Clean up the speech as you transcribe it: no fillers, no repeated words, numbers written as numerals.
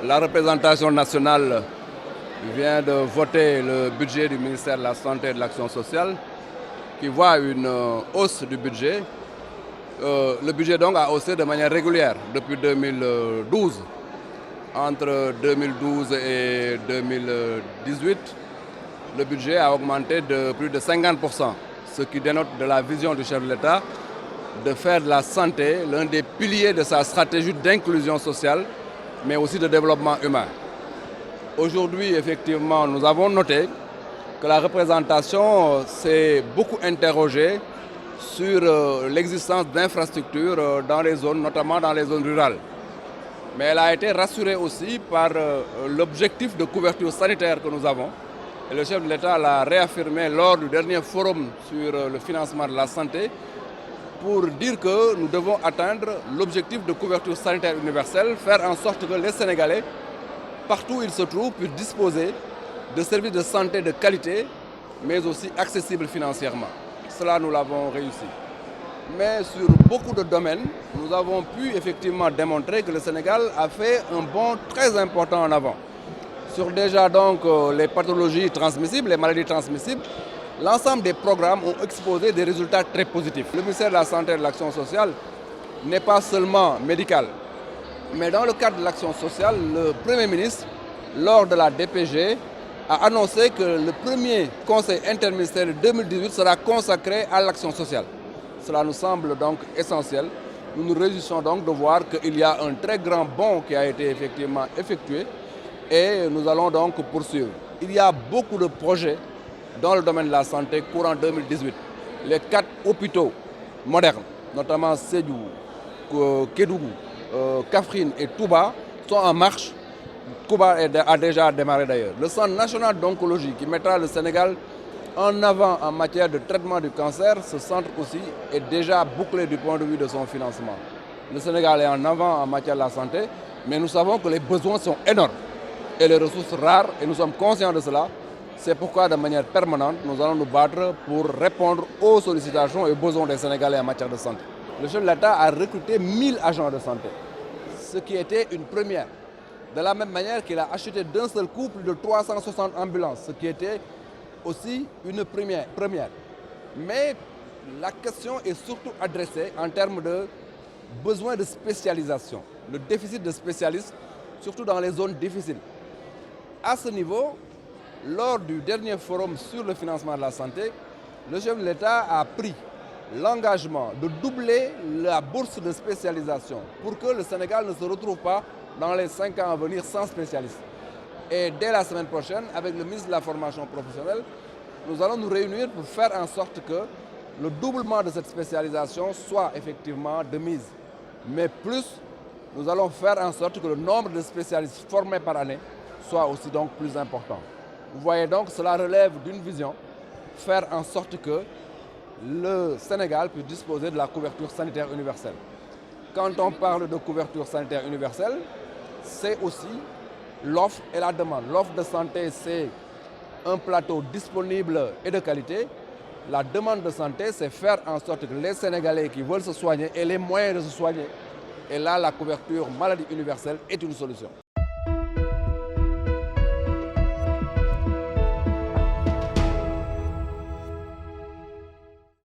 La représentation nationale vient de voter le budget du ministère de la Santé et de l'Action sociale qui voit une hausse du budget. Le budget donc a haussé de manière régulière depuis 2012. Entre 2012 et 2018, le budget a augmenté de plus de 50%, ce qui dénote de la vision du chef de l'État de faire de la santé l'un des piliers de sa stratégie d'inclusion sociale, mais aussi de développement humain. Aujourd'hui, effectivement, nous avons noté que la représentation s'est beaucoup interrogée sur l'existence d'infrastructures dans les zones, notamment dans les zones rurales. Mais elle a été rassurée aussi par l'objectif de couverture sanitaire que nous avons. Et le chef de l'État l'a réaffirmé lors du dernier forum sur le financement de la santé pour dire que nous devons atteindre l'objectif de couverture sanitaire universelle, faire en sorte que les Sénégalais, partout où ils se trouvent, puissent disposer de services de santé de qualité, mais aussi accessibles financièrement. Cela, nous l'avons réussi. Mais sur beaucoup de domaines, nous avons pu effectivement démontrer que le Sénégal a fait un bond très important en avant. Sur déjà donc les pathologies transmissibles, les maladies transmissibles, l'ensemble des programmes ont exposé des résultats très positifs. Le ministère de la Santé et de l'Action sociale n'est pas seulement médical, mais dans le cadre de l'action sociale, le Premier ministre, lors de la DPG, a annoncé que le premier conseil interministériel de 2018 sera consacré à l'action sociale. Cela nous semble donc essentiel. Nous nous réjouissons donc de voir qu'il y a un très grand bond qui a été effectivement effectué et nous allons donc poursuivre. Il y a beaucoup de projets dans le domaine de la santé courant 2018. Les 4 hôpitaux modernes, notamment Sédhiou, Kédougou, Kaffrine et Touba, sont en marche. Touba a déjà démarré d'ailleurs. Le Centre national d'oncologie qui mettra le Sénégal en avant en matière de traitement du cancer, ce centre aussi est déjà bouclé du point de vue de son financement. Le Sénégal est en avant en matière de la santé, mais nous savons que les besoins sont énormes et les ressources rares, et nous sommes conscients de cela. C'est pourquoi, de manière permanente, nous allons nous battre pour répondre aux sollicitations et aux besoins des Sénégalais en matière de santé. Le chef de l'État a recruté 1000 agents de santé, ce qui était une première. De la même manière qu'il a acheté d'un seul coup plus de 360 ambulances, ce qui était aussi une première. Mais la question est surtout adressée en termes de besoin de spécialisation, le déficit de spécialistes, surtout dans les zones difficiles. À ce niveau, lors du dernier forum sur le financement de la santé, le chef de l'État a pris l'engagement de doubler la bourse de spécialisation pour que le Sénégal ne se retrouve pas dans les 5 ans à venir sans spécialistes. Et dès la semaine prochaine, avec le ministre de la Formation professionnelle, nous allons nous réunir pour faire en sorte que le doublement de cette spécialisation soit effectivement de mise. Mais plus, nous allons faire en sorte que le nombre de spécialistes formés par année soit aussi donc plus important. Vous voyez donc, cela relève d'une vision, faire en sorte que le Sénégal puisse disposer de la couverture sanitaire universelle. Quand on parle de couverture sanitaire universelle, c'est aussi l'offre et la demande. L'offre de santé, c'est un plateau disponible et de qualité. La demande de santé, c'est faire en sorte que les Sénégalais qui veulent se soigner aient les moyens de se soigner. Et là, la couverture maladie universelle est une solution.